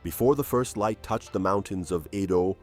Before the first light touched the mountains of Edo,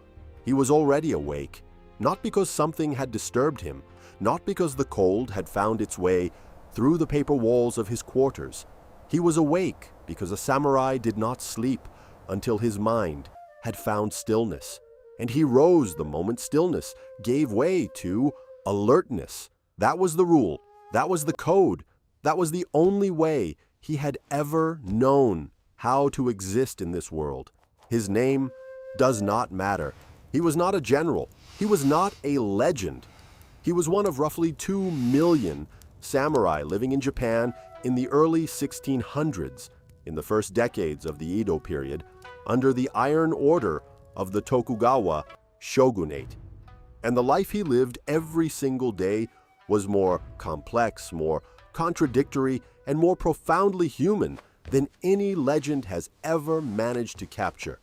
he was already awake, not because something had disturbed him, not because the cold had found its way through the paper walls of his quarters. He was awake because a samurai did not sleep until his mind had found stillness. And he rose the moment stillness gave way to alertness. That was the rule. That was the code. That was the only way he had ever known how to exist in this world. His name does not matter. He was not a general. He was not a legend. He was one of roughly 2 million samurai living in Japan in the early 1600s, in the first decades of the Edo period, under the iron order of the Tokugawa shogunate. And the life he lived every single day was more complex, more contradictory, and more profoundly human than any legend has ever managed to capture.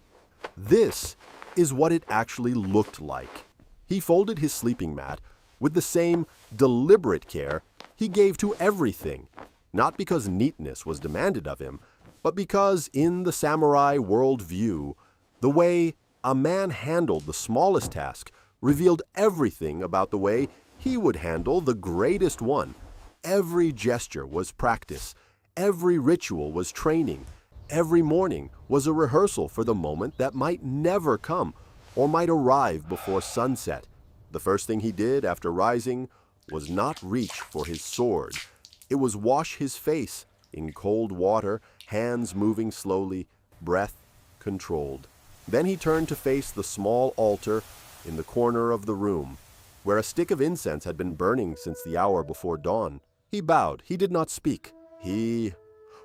This is what it actually looked like. He folded his sleeping mat with the same deliberate care he gave to everything, not because neatness was demanded of him, but because in the samurai worldview, the way a man handled the smallest task revealed everything about the way he would handle the greatest one. Every gesture was practice. Every ritual was training. Every morning was a rehearsal for the moment that might never come or might arrive before sunset. The first thing he did after rising was not reach for his sword. It was wash his face in cold water, hands moving slowly, breath controlled. Then he turned to face the small altar in the corner of the room, where a stick of incense had been burning since the hour before dawn. He bowed. He did not speak.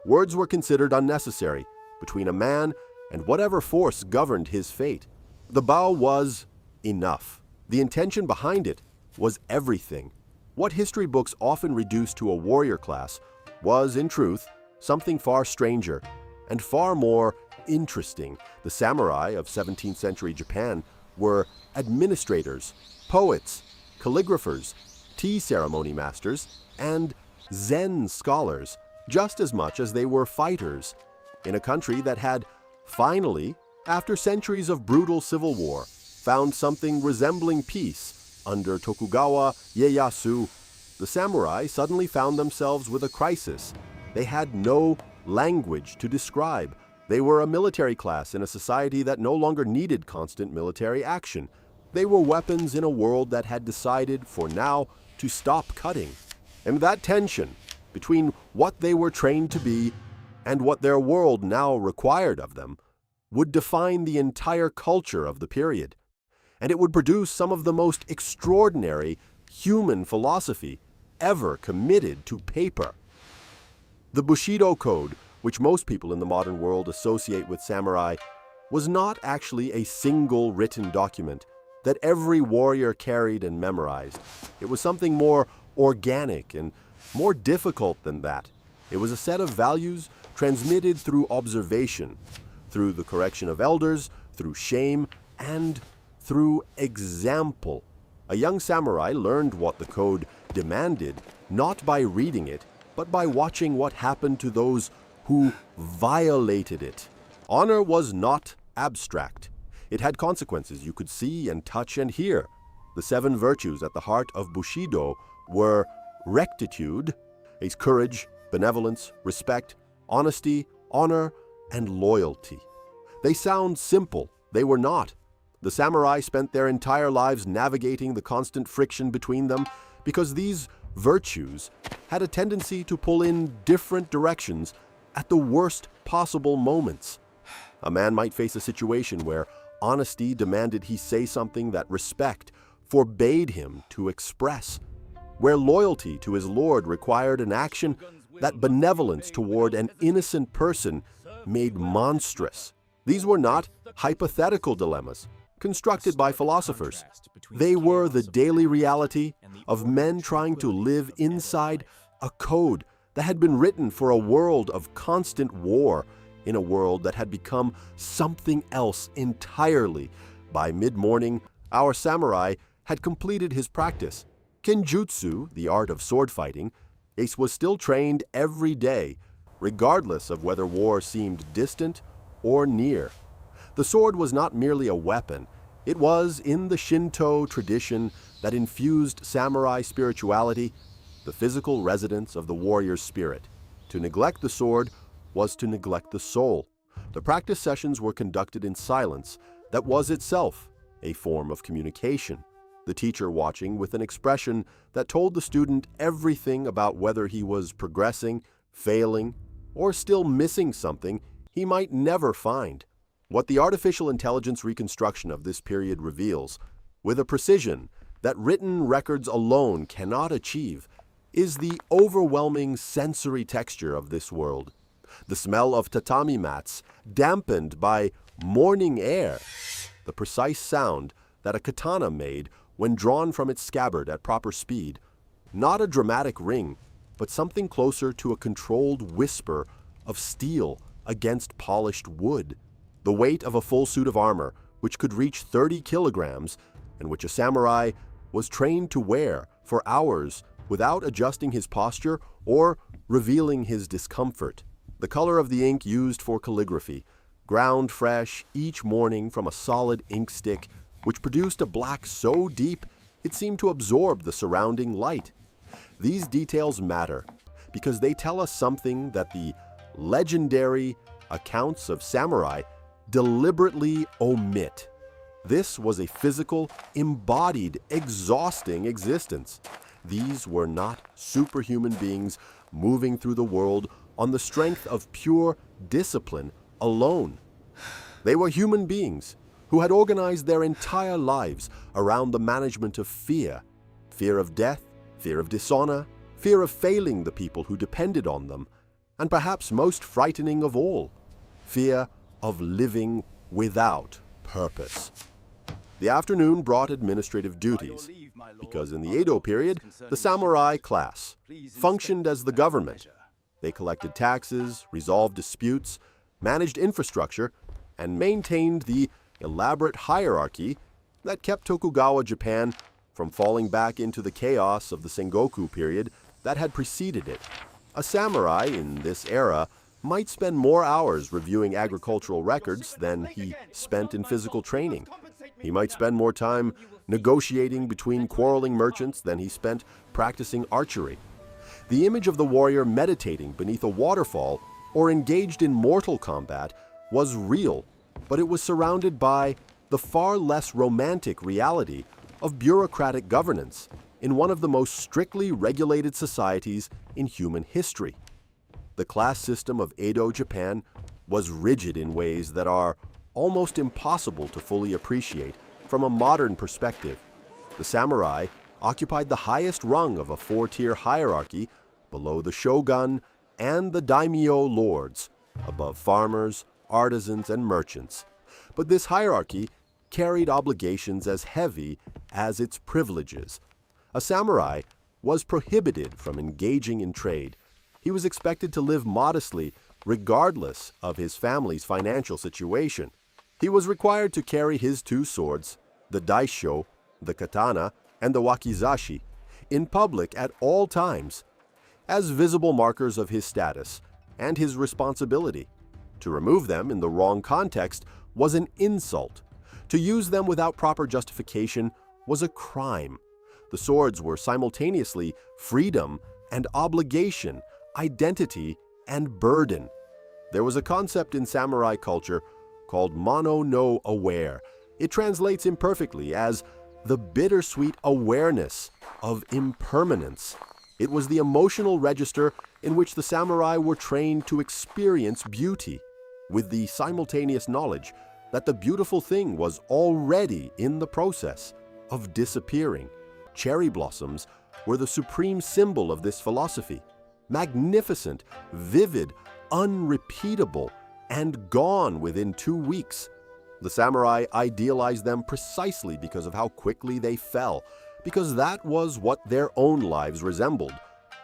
Words were considered unnecessary between a man and whatever force governed his fate. The bow was enough. The intention behind it was everything. What history books often reduce to a warrior class was, in truth, something far stranger and far more interesting. The samurai of 17th century Japan were administrators, poets, calligraphers, tea ceremony masters, and Zen scholars, just as much as they were fighters, in a country that had finally, after centuries of brutal civil war, found something resembling peace under Tokugawa Ieyasu. The samurai suddenly found themselves with a crisis. They had no language to describe. They were a military class in a society that no longer needed constant military action. They were weapons in a world that had decided, for now, to stop cutting. And that tension between what they were trained to be and what their world now required of them would define the entire culture of the period. And it would produce some of the most extraordinary human philosophy ever committed to paper. The Bushido Code, which most people in the modern world associate with samurai, was not actually a single written document that every warrior carried and memorized. It was something more organic and more difficult than that. It was a set of values transmitted through observation, through the correction of elders, through shame, and through example. A young samurai learned what the code demanded, not by reading it, but by watching what happened to those who violated it. Honor was not abstract. It had consequences you could see and touch and hear. The 7 virtues at the heart of Bushido were rectitude, courage, benevolence, respect, honesty, honor, and loyalty. They sound simple. They were not. The samurai spent their entire lives navigating the constant friction between them because these virtues had a tendency to pull in different directions at the worst possible moments. A man might face a situation where honesty demanded he say something that respect forbade him to express, where loyalty to his lord required an action that benevolence toward an innocent person made monstrous. These were not hypothetical dilemmas constructed by philosophers. They were the daily reality of men trying to live inside a code that had been written for a world of constant war, in a world that had become something else entirely. By mid-morning, our samurai had completed his practice. Kenjutsu, the art of sword fighting, Ace was still trained every day, regardless of whether war seemed distant or near. The sword was not merely a weapon. It was, in the Shinto tradition that infused samurai spirituality, the physical residence of the warrior's spirit. To neglect the sword was to neglect the soul. The practice sessions were conducted in silence that was itself a form of communication, the teacher watching with an expression that told the student everything about whether he was progressing, failing, or still missing something he might never find. What the artificial intelligence reconstruction of this period reveals, with a precision that written records alone cannot achieve, is the overwhelming sensory texture of this world. The smell of tatami mats, dampened by morning air, the precise sound that a katana made when drawn from its scabbard at proper speed, not a dramatic ring, but something closer to a controlled whisper of steel against polished wood. The weight of a full suit of armor, which could reach 30 kilograms, and which a samurai was trained to wear for hours without adjusting his posture or revealing his discomfort. The color of the ink used for calligraphy, ground fresh each morning from a solid ink stick, which produced a black so deep it seemed to absorb the surrounding light. These details matter because they tell us something that the legendary accounts of samurai deliberately omit. This was a physical, embodied, exhausting existence. These were not superhuman beings moving through the world on the strength of pure discipline alone. They were human beings who had organized their entire lives around the management of fear. Fear of death, fear of dishonor, fear of failing the people who depended on them, and perhaps most frightening of all, fear of living without purpose. The afternoon brought administrative duties, because in the Edo period, the samurai class functioned as the government. They collected taxes, resolved disputes, managed infrastructure, and maintained the elaborate hierarchy that kept Tokugawa Japan from falling back into the chaos of the Sengoku period that had preceded it. A samurai in this era might spend more hours reviewing agricultural records than he spent in physical training. He might spend more time negotiating between quarreling merchants than he spent practicing archery. The image of the warrior meditating beneath a waterfall or engaged in mortal combat was real, but it was surrounded by the far less romantic reality of bureaucratic governance in one of the most strictly regulated societies in human history. The class system of Edo Japan was rigid in ways that are almost impossible to fully appreciate from a modern perspective. The samurai occupied the highest rung of a four-tier hierarchy below the shogun and the daimyo lords, above farmers, artisans, and merchants. But this hierarchy carried obligations as heavy as its privileges. A samurai was prohibited from engaging in trade. He was expected to live modestly regardless of his family's financial situation. He was required to carry his two swords, the daisho, the katana, and the wakizashi, in public at all times, as visible markers of his status and his responsibility. To remove them in the wrong context was an insult. To use them without proper justification was a crime. The swords were simultaneously freedom and obligation, identity and burden. There was a concept in samurai culture called mono no aware. It translates imperfectly as the bittersweet awareness of impermanence. It was the emotional register in which the samurai were trained to experience beauty, with the simultaneous knowledge that the beautiful thing was already in the process of disappearing. Cherry blossoms were the supreme symbol of this philosophy. Magnificent, vivid, unrepeatable, and gone within 2 weeks. The samurai idealized them precisely because of how quickly they fell, because that was what their own lives resembled.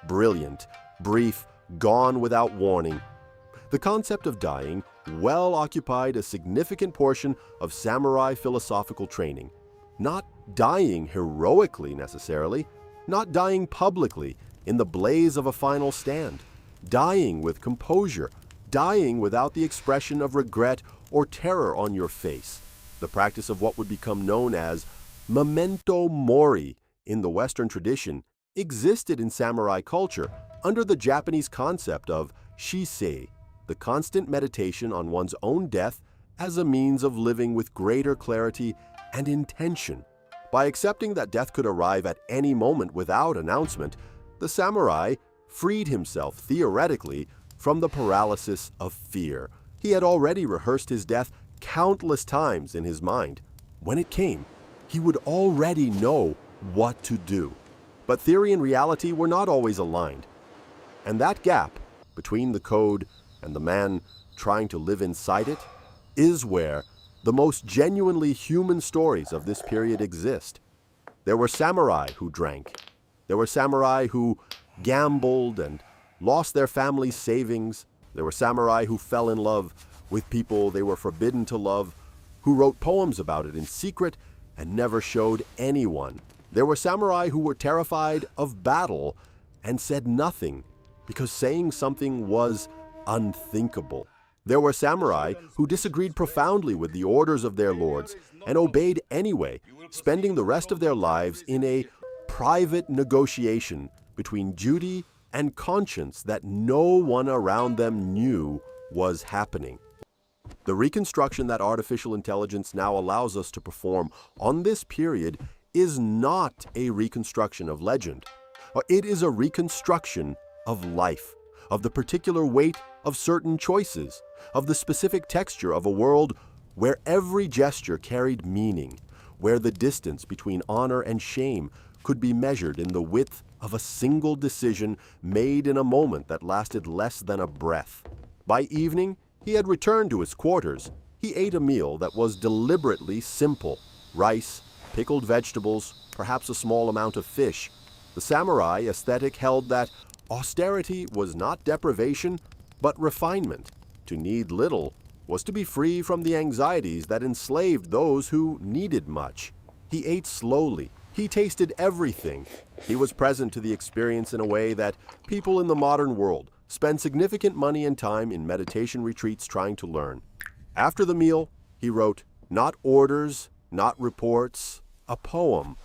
Brilliant, brief, gone without warning. The concept of dying well occupied a significant portion of samurai philosophical training. Not dying heroically necessarily, not dying publicly in the blaze of a final stand, dying with composure, dying without the expression of regret or terror on your face. The practice of what would become known as memento mori in the Western tradition existed in samurai culture under the Japanese concept of shisei, the constant meditation on one's own death as a means of living with greater clarity and intention. By accepting that death could arrive at any moment without announcement, the samurai freed himself, theoretically, from the paralysis of fear. He had already rehearsed his death countless times in his mind. When it came, he would already know what to do. But theory and reality were not always aligned. And that gap between the code and the man trying to live inside it is where the most genuinely human stories of this period exist. There were samurai who drank. There were samurai who gambled and lost their family's savings. There were samurai who fell in love with people they were forbidden to love, who wrote poems about it in secret and never showed anyone. There were samurai who were terrified of battle and said nothing because saying something was unthinkable. There were samurai who disagreed profoundly with the orders of their lords and obeyed anyway, spending the rest of their lives in a private negotiation between duty and conscience that no one around them knew was happening. The reconstruction that artificial intelligence now allows us to perform on this period is not a reconstruction of legend. It is a reconstruction of life, of the particular weight of certain choices, of the specific texture of a world where every gesture carried meaning, where the distance between honor and shame could be measured in the width of a single decision made in a moment that lasted less than a breath. By evening, he had returned to his quarters. He ate a meal that was deliberately simple: rice, pickled vegetables, perhaps a small amount of fish. The samurai aesthetic held that austerity was not deprivation, but refinement. To need little was to be free from the anxieties that enslaved those who needed much. He ate slowly. He tasted everything. He was present to the experience in a way that people in the modern world spend significant money and time in meditation retreats trying to learn. After the meal, he wrote, not orders, not reports, a poem.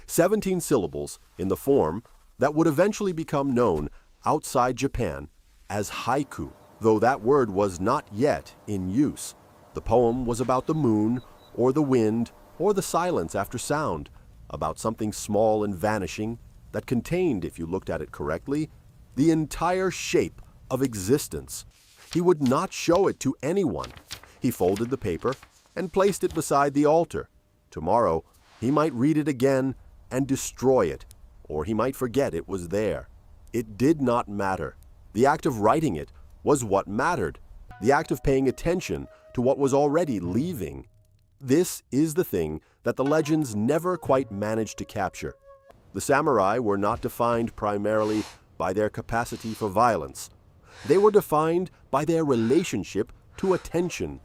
17 syllables in the form that would eventually become known outside Japan as haiku, though that word was not yet in use. The poem was about the moon, or the wind, or the silence after sound, about something small and vanishing that contained, if you looked at it correctly, the entire shape of existence. He would not show it to anyone. He folded the paper and placed it beside the altar. Tomorrow, he might read it again and destroy it, or he might forget it was there. It did not matter. The act of writing it was what mattered, the act of paying attention to what was already leaving. This is the thing that the legends never quite managed to capture. The samurai were not defined primarily by their capacity for violence. They were defined by their relationship to attention,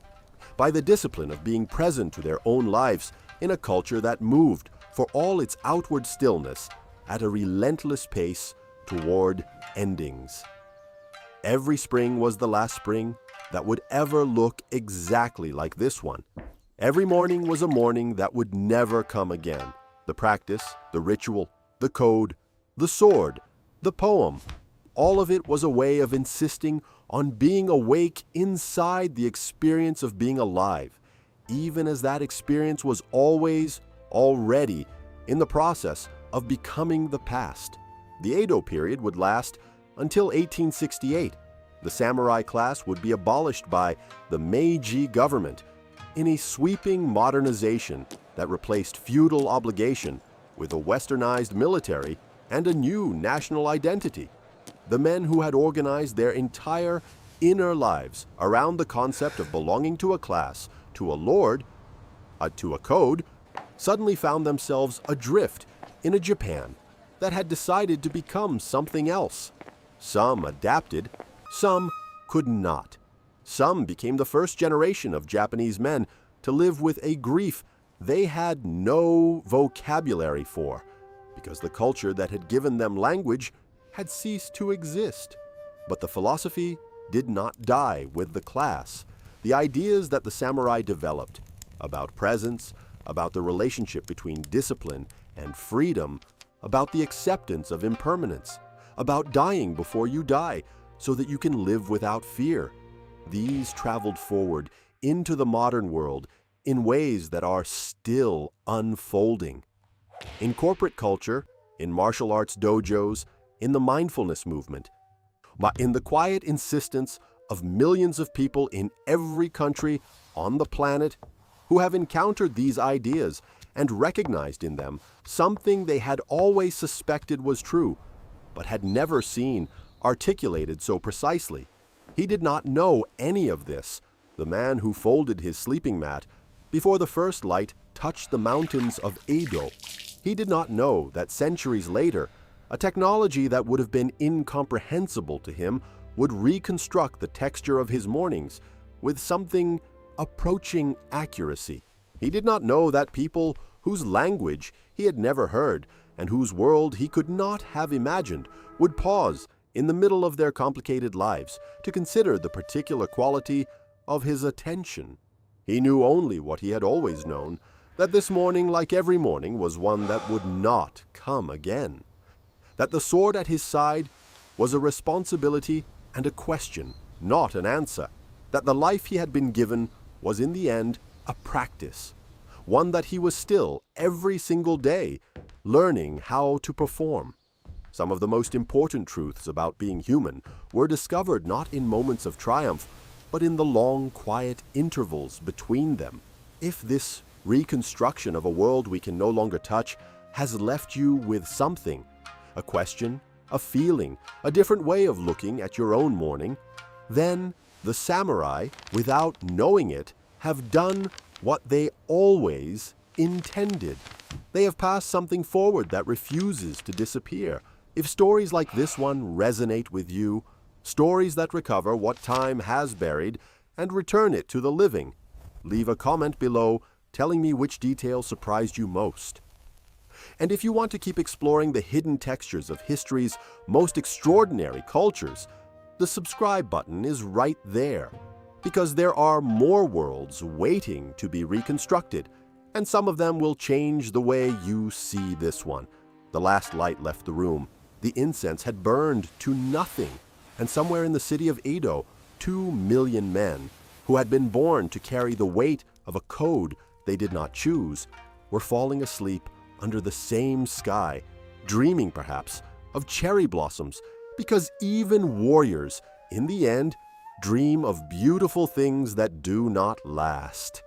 by the discipline of being present to their own lives in a culture that moved, for all its outward stillness, at a relentless pace toward endings. Every spring was the last spring that would ever look exactly like this one. Every morning was a morning that would never come again. The practice, the ritual, the code, the sword, the poem, all of it was a way of insisting on being awake inside the experience of being alive, even as that experience was always, already, in the process of becoming the past. The Edo period would last until 1868. The samurai class would be abolished by the Meiji government in a sweeping modernization that replaced feudal obligation with a westernized military and a new national identity. The men who had organized their entire inner lives around the concept of belonging to a class, to a lord, to a code, suddenly found themselves adrift in a Japan that had decided to become something else. Some adapted, some could not. Some became the first generation of Japanese men to live with a grief they had no vocabulary for, because the culture that had given them language had ceased to exist. But the philosophy did not die with the class. The ideas that the samurai developed about presence, about the relationship between discipline and freedom, about the acceptance of impermanence, about dying before you die so that you can live without fear. These traveled forward into the modern world in ways that are still unfolding. In corporate culture, in martial arts dojos, in the mindfulness movement, in the quiet insistence of millions of people in every country on the planet who have encountered these ideas and recognized in them something they had always suspected was true, but had never seen articulated so precisely. He did not know any of this, the man who folded his sleeping mat before the first light touched the mountains of Edo. He did not know that centuries later, a technology that would have been incomprehensible to him would reconstruct the texture of his mornings with something approaching accuracy. He did not know that people whose language he had never heard and whose world he could not have imagined would pause in the middle of their complicated lives to consider the particular quality of his attention. He knew only what he had always known, that this morning, like every morning, was one that would not come again. That the sword at his side was a responsibility and a question, not an answer. That the life he had been given was in the end a practice, one that he was still, every single day, learning how to perform. Some of the most important truths about being human were discovered not in moments of triumph, but in the long, quiet intervals between them. If this reconstruction of a world we can no longer touch has left you with something, a question, a feeling, a different way of looking at your own morning, then the samurai, without knowing it, have done what they always intended. They have passed something forward that refuses to disappear. If stories like this one resonate with you, stories that recover what time has buried and return it to the living, leave a comment below telling me which detail surprised you most. And if you want to keep exploring the hidden textures of history's most extraordinary cultures, the subscribe button is right there, because there are more worlds waiting to be reconstructed, and some of them will change the way you see this one. The last light left the room. The incense had burned to nothing, and somewhere in the city of Edo, 2 million men, who had been born to carry the weight of a code they did not choose, were falling asleep under the same sky, dreaming perhaps of cherry blossoms, because even warriors, in the end, dream of beautiful things that do not last.